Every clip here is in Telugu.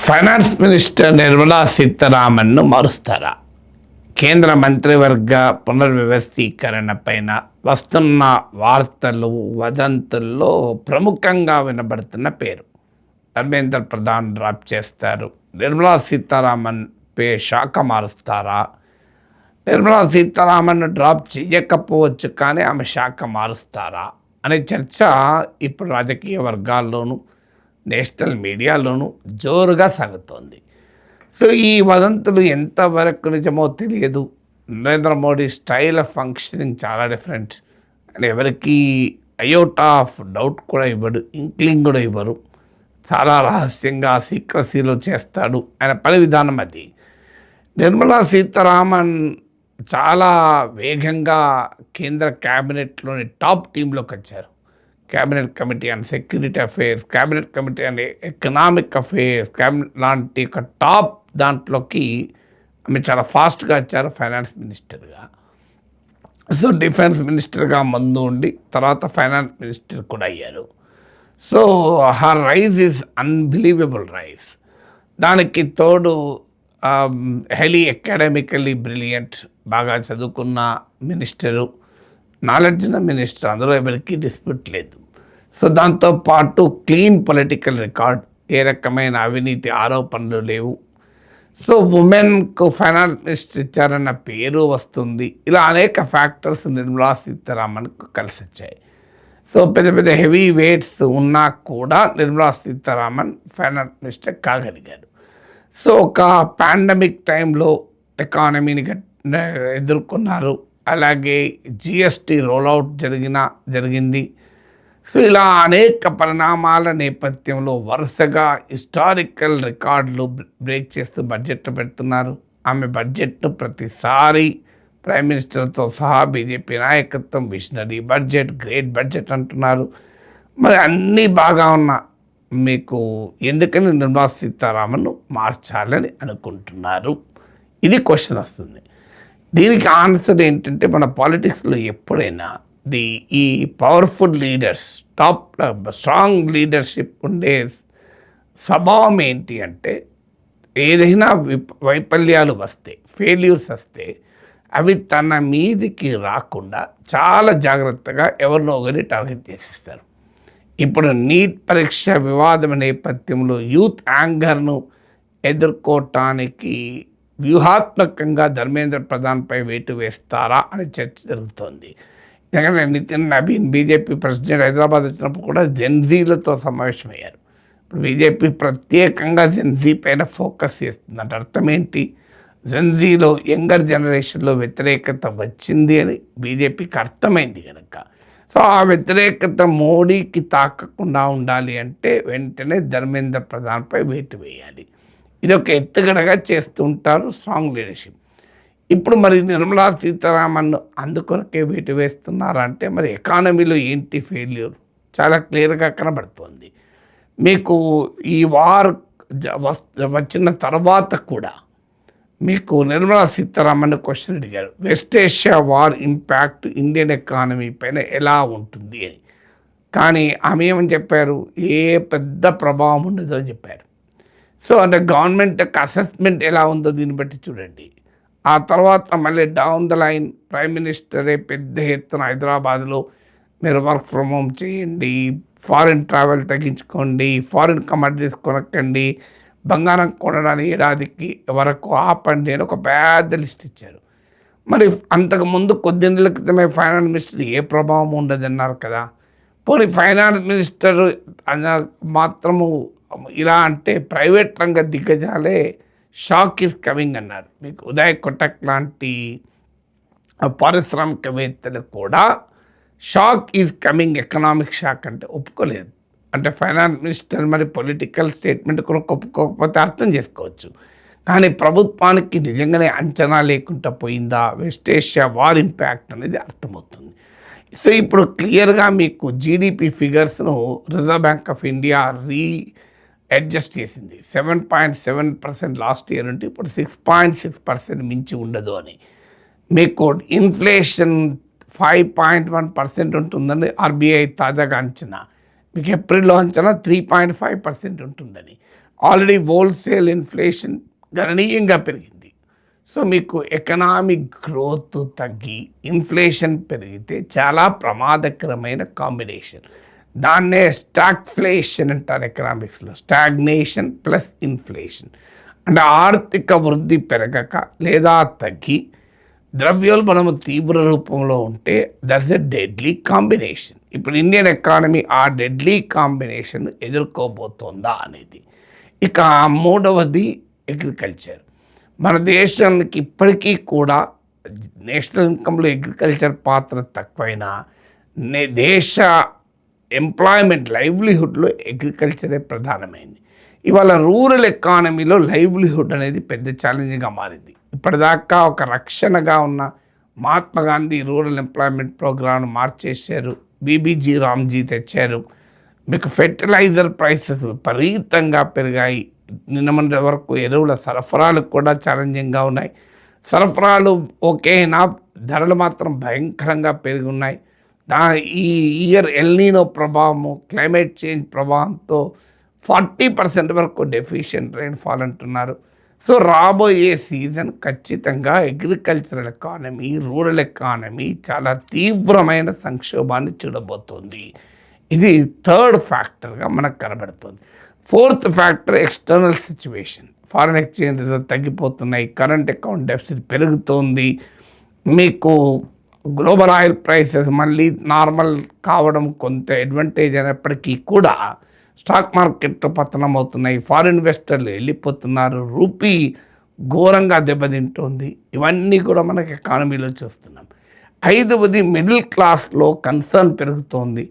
ఫైనాన్స్ మినిస్టర్ నిర్మలా సీతారామన్ను మారుస్తారా? కేంద్ర మంత్రివర్గ పునర్వ్యవస్థీకరణ పైన వస్తున్న వార్తలు, వదంతుల్లో ప్రముఖంగా వినబడుతున్న పేరు ధర్మేంద్ర ప్రధాన్ డ్రాప్ చేస్తారు. నిర్మలా సీతారామన్ పే శాఖ మారుస్తారా? నిర్మలా సీతారామన్ డ్రాప్ చేయకపోవచ్చు, కానీ ఆమె శాఖ మారుస్తారా అనే చర్చ ఇప్పుడు రాజకీయ వర్గాల్లోనూ నేషనల్ మీడియాలోనూ జోరుగా సాగుతోంది. సో ఈ వదంతులు ఎంతవరకు నిజమో తెలియదు. Narendra Modi style of functioning చాలా డిఫరెంట్ అండ్ ఎవరికి అయోటా ఆఫ్ డౌట్ కూడా ఇవ్వడు, ఇంక్లింగ్ కూడా ఇవ్వరు. చాలా రహస్యంగా సీక్రసీలో చేస్తాడు. ఆయన పని విధానం అది. నిర్మలా సీతారామన్ చాలా వేగంగా కేంద్ర క్యాబినెట్లోని టాప్ టీంలోకి వచ్చారు. Cabinet committee and security affairs, cabinet committee and economic affairs, cabinet లాంటి ఒక టాప్ దాంట్లోకి ఆమె చాలా ఫాస్ట్గా వచ్చారు ఫైనాన్స్ మినిస్టర్గా. సో డిఫెన్స్ మినిస్టర్గా ముందు ఉండి తర్వాత ఫైనాన్స్ మినిస్టర్ కూడా అయ్యారు. So her rise is unbelievable rise. దానికి తోడు హైలీ అకాడమికల్లీ బ్రిలియంట్, బాగా చదువుకున్న మినిస్టరు, నాలెడ్జ్ ఉన్న మినిస్టర్, అందులో ఎవరికి డిస్ప్యూట్ లేదు. సో దాంతోపాటు క్లీన్ పొలిటికల్ రికార్డ్, ఏ రకమైన అవినీతి ఆరోపణలు లేవు. సో ఉమెన్కు ఫైనాన్స్ మినిస్టర్ ఇచ్చారన్న పేరు వస్తుంది. ఇలా అనేక ఫ్యాక్టర్స్ నిర్మలా సీతారామన్కు కలిసి వచ్చాయి. సో పెద్ద పెద్ద హెవీ వెయిట్స్ ఉన్నా కూడా నిర్మలా సీతారామన్ ఫైనాన్స్ మినిస్టర్ కాగలిగారు. సో ఒక పాండమిక్ టైంలో ఎకానమీని ఎదుర్కొన్నారు. అలాగే జిఎస్టీ రోల్అవుట్ జరిగింది. సో ఇలా అనేక పరిణామాల నేపథ్యంలో వరుసగా హిస్టారికల్ రికార్డులు బ్రేక్ చేస్తూ బడ్జెట్ పెడుతున్నారు. ఆమె బడ్జెట్ను ప్రతిసారి ప్రైమ్ మినిస్టర్తో సహా బీజేపీ నాయకత్వం విషనరీ బడ్జెట్, గ్రేట్ బడ్జెట్ అంటున్నారు. మరి అన్నీ బాగా ఉన్నా మీకు ఎందుకని నిర్మలా సీతారామన్ను మార్చాలని అనుకుంటున్నారు? ఇది క్వశ్చన్ వస్తుంది. దీనికి ఆన్సర్ ఏంటంటే, మన పాలిటిక్స్లో ఎప్పుడైనా ఈ powerful leaders, top strong leadership ఉండే స్వభావం ఏంటి అంటే, ఏదైనా వైఫల్యాలు వస్తే, ఫెయిల్యూర్స్ వస్తే అవి తన మీదికి రాకుండా చాలా జాగ్రత్తగా ఎవరినో ఒకరిని టార్గెట్ చేసేస్తారు. ఇప్పుడు నీట్ పరీక్ష వివాదం నేపథ్యంలో యూత్ యాంగర్ను ఎదుర్కోవటానికి వ్యూహాత్మకంగా ధర్మేంద్ర ప్రధాన్పై వేటు వేస్తారా అని చర్చ జరుగుతోంది. ఎందుకంటే నితిన్ నబీన్ బీజేపీ ప్రెసిడెంట్ హైదరాబాద్ వచ్చినప్పుడు కూడా జెన్జీలతో సమావేశమయ్యారు. ఇప్పుడు బీజేపీ ప్రత్యేకంగా జెన్జీ పైన ఫోకస్ చేస్తుంది. అంటే అర్థం ఏంటి? జెన్జీలో యంగర్ జనరేషన్లో వ్యతిరేకత వచ్చింది అని బీజేపీకి అర్థమైంది కనుక. సో ఆ వ్యతిరేకత మోడీకి తాకకుండా ఉండాలి అంటే వెంటనే ధర్మేంద్ర ప్రధాన్పై వేటు వేయాలి. ఇది ఒక ఎత్తుగడగా చేస్తూ ఉంటారు స్ట్రాంగ్ లీడర్షిప్. ఇప్పుడు మరి నిర్మలా సీతారామన్ అందుకొరకే వేటు వేస్తున్నారంటే, మరి ఎకానమీలో ఏంటి ఫెయిల్యూర్ చాలా క్లియర్గా కనబడుతోంది. మీకు ఈ వార్ వచ్చిన తర్వాత కూడా మీకు నిర్మలా సీతారామన్ క్వశ్చన్ అడిగారు, west Asia war impact Indian economy పైన ఎలా ఉంటుంది అని. కానీ ఆమె ఏమని చెప్పారు? ఏ పెద్ద ప్రభావం ఉండదు అని చెప్పారు. సో అంటే గవర్నమెంట్ యొక్క అసెస్మెంట్ ఎలా ఉందో దీన్ని బట్టి చూడండి. ఆ తర్వాత మళ్ళీ డౌన్ ద లైన్ ప్రైమ్ మినిస్టరే పెద్ద ఎత్తున హైదరాబాద్లో మీరు వర్క్ ఫ్రమ్ హోమ్ చేయండి, ఫారిన్ ట్రావెల్ తగ్గించుకోండి, ఫారిన్ కమోడిటీస్ కొనక్కండి, బంగారం కొనడానికి ఏడాదికి వరకు ఆపండి అని ఒక పెద్ద లిస్ట్ ఇచ్చారు. మరి అంతకుముందు కొద్ది నెలల క్రితమే ఫైనాన్స్ మినిస్టర్ ఏ ప్రభావం ఉండదన్నారు కదా. పోనీ ఫైనాన్స్ మినిస్టర్ మాత్రము ఇలా అంటే ప్రైవేట్ రంగ దిగ్గజాలే షాక్ ఈజ్ కమింగ్ అన్నారు. మీకు ఉదయ్ కొటక్ లాంటి పారిశ్రామికవేత్తలు కూడా shock is coming, economic shock అంటే ఒప్పుకోలేదు. అంటే ఫైనాన్స్ మినిస్టర్ మరి పొలిటికల్ స్టేట్మెంట్ కూడా ఒప్పుకోకపోతే అర్థం చేసుకోవచ్చు. కానీ ప్రభుత్వానికి నిజంగానే అంచనా లేకుండా పోయిందా వెస్ట్ ఏషియా వార్ ఇంపాక్ట్ అనేది అర్థమవుతుంది. సో ఇప్పుడు క్లియర్గా మీకు జీడిపి ఫిగర్స్ను reserve bank of India adjust చేసింది. 7.7% లాస్ట్ ఇయర్ ఉంటే ఇప్పుడు 6.6% మించి ఉండదు అని. మీకు ఇన్ఫ్లేషన్ 5.1% ఉంటుందని ఆర్బీఐ తాజాగా అంచనా. మీకు ఏప్రిల్లో అంచనా 3.5% ఉంటుందని. ఆల్రెడీ హోల్సేల్ ఇన్ఫ్లేషన్ గణనీయంగా పెరిగింది. సో మీకు ఎకనామిక్ గ్రోత్ తగ్గి ఇన్ఫ్లేషన్ పెరిగితే చాలా ప్రమాదకరమైన కాంబినేషన్. దాన్నే స్టాగ్ఫ్లేషన్ అంటారు ఎకనామిక్స్లో. స్టాగ్నేషన్ ప్లస్ ఇన్ఫ్లేషన్ అంటే ఆర్థిక వృద్ధి పెరగక లేదా తగ్గి ద్రవ్యోల్బణము తీవ్ర రూపంలో ఉంటే దట్స్ ఎ డెడ్లీ కాంబినేషన్. ఇప్పుడు ఇండియన్ ఎకానమీ ఆ డెడ్లీ కాంబినేషన్ ఎదుర్కోబోతోందా అనేది. ఇక మూడవది అగ్రికల్చర్. మన దేశానికి ఇప్పటికీ కూడా నేషనల్ ఇన్కంలో అగ్రికల్చర్ పాత్ర తక్కువైనా దేశ ఎంప్లాయ్మెంట్ లైవ్లీహుడ్లో అగ్రికల్చరే ప్రధానమైంది. ఇవాళ రూరల్ ఎకానమీలో లైవ్లీహుడ్ అనేది పెద్ద ఛాలెంజ్గా మారింది. ఇప్పటిదాకా ఒక రక్షణగా ఉన్న మహాత్మా గాంధీ రూరల్ ఎంప్లాయ్మెంట్ ప్రోగ్రామ్ను మార్చేశారు, బీబీజీ రామ్జీ తెచ్చారు. మీకు ఫెర్టిలైజర్ ప్రైసెస్ విపరీతంగా పెరిగాయి. నిన్న వరకు ఎరువుల సరఫరాలు కూడా ఛాలెంజింగ్గా ఉన్నాయి. సరఫరాలు ఓకేనా, ధరలు మాత్రం భయంకరంగా పెరిగి ఉన్నాయి. ఈ ఇయర్ ఎల్నీనో ప్రభావము, క్లైమేట్ చేంజ్ ప్రభావంతో 40% వరకు డెఫిషియెంట్ రెయిన్ఫాల్ అంటున్నారు. సో రాబోయే సీజన్ ఖచ్చితంగా అగ్రికల్చరల్ ఎకానమీ, రూరల్ ఎకానమీ చాలా తీవ్రమైన సంక్షోభాన్ని చూడబోతోంది. ఇది థర్డ్ ఫ్యాక్టర్గా మనకు కనబడుతుంది. Fourth factor external situation. Foreign exchange reserve తగ్గిపోతున్నాయి, కరెంట్ అకౌంట్ డెఫిసిట్ పెరుగుతోంది, మీకు గ్లోబల్ ఆయిల్ ప్రైసెస్ మళ్ళీ నార్మల్ కావడం కొంత అడ్వాంటేజ్ అయినప్పటికీ కూడా స్టాక్ మార్కెట్ పతనం అవుతున్నాయి, ఫారిన్ ఇన్వెస్టర్లు వెళ్ళిపోతున్నారు, రూపీ ఘోరంగా దెబ్బతింటుంది. ఇవన్నీ కూడా మనకి ఎకానమీలో చూస్తున్నాం. ఐదవది మిడిల్ క్లాస్లో కన్సర్న్ పెరుగుతోంది.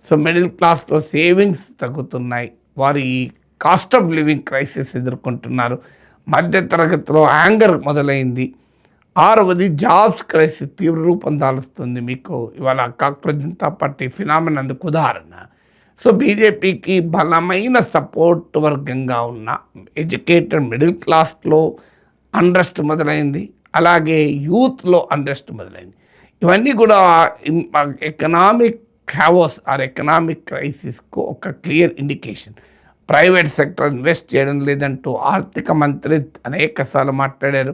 సో మిడిల్ క్లాస్లో సేవింగ్స్ తగ్గుతున్నాయి, వారి కాస్ట్ ఆఫ్ లివింగ్ క్రైసిస్ ఎదుర్కొంటున్నారు, మధ్యతరగతిలో యాంగర్ మొదలైంది. ఆరవది జాబ్స్ క్రైసిస్ తీవ్ర రూపం దాలుస్తుంది. మీకు ఇవాళ కాంగ్రెస్ జనతా పార్టీ ఫినామినా అందుకు ఉదాహరణ. సో బీజేపీకి బలమైన సపోర్ట్ వర్గంగా ఉన్న ఎడ్యుకేటెడ్ మిడిల్ క్లాస్లో అన్రెస్ట్ మొదలైంది, అలాగే యూత్లో అన్రెస్ట్ మొదలైంది. ఇవన్నీ కూడా ఎకనామిక్ హ్యావోస్ ఆర్ ఎకనామిక్ క్రైసిస్కు ఒక clear indication. Private sector invest చేయడం లేదంటూ ఆర్థిక మంత్రి అనేకసార్లు మాట్లాడారు.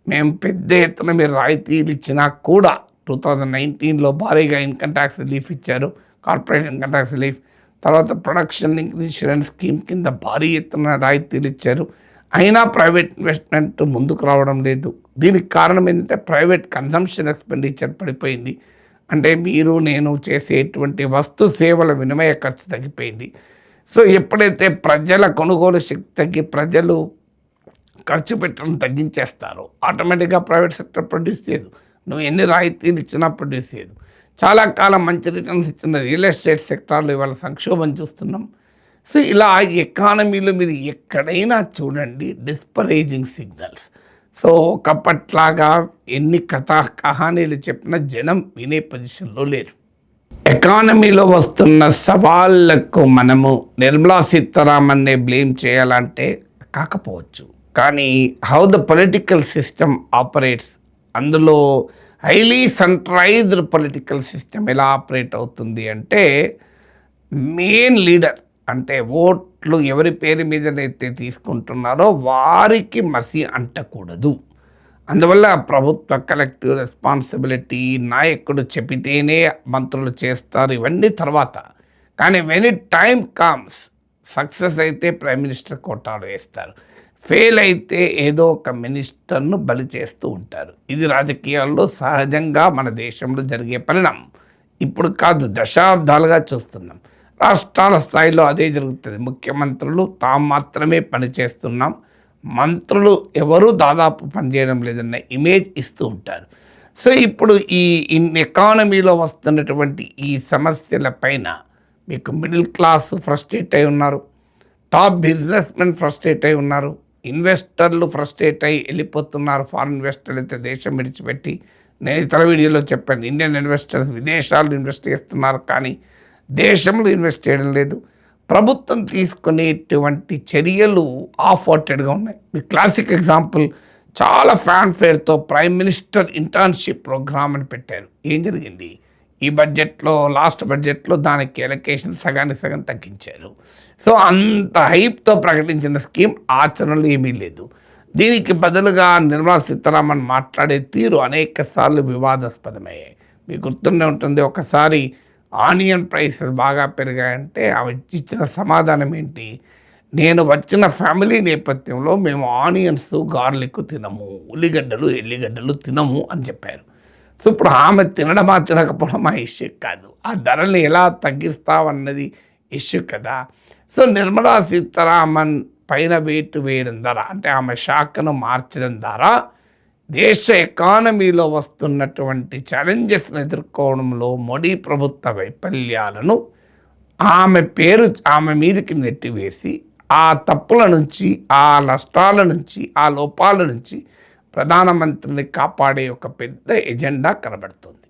మేము పెద్ద ఎత్తున మీరు రాయితీలు ఇచ్చినా కూడా 2019లో భారీగా ఇన్కమ్ ట్యాక్స్ రిలీఫ్ ఇచ్చారు, కార్పొరేట్ ఇన్కమ్ ట్యాక్స్ రిలీఫ్. తర్వాత ప్రొడక్షన్ లింక్ ఇన్సూరెన్స్ స్కీమ్ కింద భారీ ఎత్తున రాయితీలు ఇచ్చారు. అయినా ప్రైవేట్ ఇన్వెస్ట్మెంట్ ముందుకు రావడం లేదు. దీనికి కారణం ఏంటంటే ప్రైవేట్ కన్సంప్షన్ ఎక్స్పెండిచర్ పడిపోయింది. అంటే మీరు నేను చేసేటువంటి వస్తు సేవల వినిమయ ఖర్చు తగ్గిపోయింది. సో ఎప్పుడైతే ప్రజల కొనుగోలు శక్తి తగ్గి ప్రజలు ఖర్చు పెట్టడం తగ్గించేస్తారో ఆటోమేటిక్గా ప్రైవేట్ సెక్టర్ ప్రొడ్యూస్ చేయదు. నువ్వు ఎన్ని రాయితీలు ఇచ్చినా ప్రొడ్యూస్ చేయదు. చాలా కాలం మంచి రిటర్న్స్ ఇచ్చిన రియల్ ఎస్టేట్ సెక్టార్లో ఇవాళ సంక్షోభం చూస్తున్నాం. సో ఇలా ఎకానమీలో మీరు ఎక్కడైనా చూడండి డిస్పరేజింగ్ సిగ్నల్స్. సో ఒకప్పట్లాగా ఎన్ని కహానీలు చెప్పినా జనం వినే పొజిషన్లో లేరు. ఎకానమీలో వస్తున్న సవాళ్లకు మనము నిర్మలా సీతారామన్నే బ్లేమ్ చేయాలంటే కాకపోవచ్చు, కానీ how the political system operates, అందులో హైలీ సెంట్రలైజ్డ్ పొలిటికల్ సిస్టమ్ ఎలా ఆపరేట్ అవుతుంది అంటే మెయిన్ లీడర్ అంటే ఓట్లు ఎవరి పేరు మీదనైతే తీసుకుంటున్నారో వారికి మసి అంటకూడదు. అందువల్ల ప్రభుత్వ కలెక్టివ్ రెస్పాన్సిబిలిటీ, నాయకుడు చెబితేనే మంత్రులు చేస్తారు, ఇవన్నీ తర్వాత. కానీ when it time comes success అయితే ప్రైమ్ మినిస్టర్ కోటాలో వేస్తారు, ఫెయిల్ అయితే ఏదో ఒక మినిస్టర్ను బలి చేస్తూ ఉంటారు. ఇది రాజకీయాల్లో సహజంగా మన దేశంలో జరిగే పరిణామం. ఇప్పుడు కాదు, దశాబ్దాలుగా చూస్తున్నాం. రాష్ట్రాల స్థాయిలో అదే జరుగుతుంది. ముఖ్యమంత్రులు తాము మాత్రమే పనిచేస్తున్నాం, మంత్రులు ఎవరూ దాదాపు పనిచేయడం లేదన్న ఇమేజ్ ఇస్తూ ఉంటారు. సో ఇప్పుడు ఈ ఎకానమీలో వస్తున్నటువంటి ఈ సమస్యల పైన మీకు మిడిల్ క్లాస్ ఫ్రస్ట్రేట్ అయి ఉన్నారు, టాప్ బిజినెస్ మెన్ ఫ్రస్ట్రేట్ అయి ఉన్నారు, ఇన్వెస్టర్లు ఫ్రస్ట్రేట్ అయి వెళ్ళిపోతున్నారు. ఫారిన్ ఇన్వెస్టర్లు అయితే దేశం విడిచిపెట్టి, నేను ఇతర వీడియోలో చెప్పాను, ఇండియన్ ఇన్వెస్టర్స్ విదేశాల్లో ఇన్వెస్ట్ చేస్తున్నారు కానీ దేశంలో ఇన్వెస్ట్ చేయడం లేదు. ప్రభుత్వం తీసుకునేటువంటి చర్యలు ఆఫ్ హార్టెడ్గా ఉన్నాయి. మీ క్లాసిక్ ఎగ్జాంపుల్, చాలా ఫ్యాన్ఫేర్తో ప్రైమ్ మినిస్టర్ ఇంటర్న్షిప్ ప్రోగ్రామ్ అని పెట్టారు. ఏం జరిగింది? ఈ బడ్జెట్లో లాస్ట్ బడ్జెట్లో దానికి ఎలకేషన్ సగానికి సగం తగ్గించారు. సో అంత హైప్తో ప్రకటించిన స్కీమ్ ఆచరణలో ఏమీ లేదు. దీనికి బదులుగా నిర్మలా సీతారామన్ మాట్లాడే తీరు అనేక సార్లు వివాదాస్పదమయ్యాయి. మీకు గుర్తుండే ఉంటుంది, ఒకసారి ఆనియన్ ప్రైసెస్ బాగా పెరిగాయంటే ఆమె ఇచ్చిన సమాధానం ఏంటి, నేను వచ్చిన ఫ్యామిలీ నేపథ్యంలో మేము ఆనియన్స్ గార్లిక్ తినము, ఎల్లిగడ్డలు తినము అని చెప్పారు. సో ఇప్పుడు ఆమె తినడమా తినకపోవడం ఆ ఇష్యూ కాదు, ఆ ధరల్ని ఎలా తగ్గిస్తామన్నది ఇష్యూ కదా. సో నిర్మలా సీతారామన్ పైన వేటు వేయడం ద్వారా, అంటే ఆమె శాఖను మార్చడం ద్వారా దేశ ఎకానమీలో వస్తున్నటువంటి ఛాలెంజెస్ని ఎదుర్కోవడంలో మోడీ ప్రభుత్వ వైఫల్యాలను ఆమె మీదకి నెట్టివేసి ఆ తప్పుల నుంచి, ఆ నష్టాల నుంచి, ఆ లోపాల నుంచి ప్రధానమంత్రిని కాపాడే ఒక పెద్ద ఎజెండా కనబడుతుంది.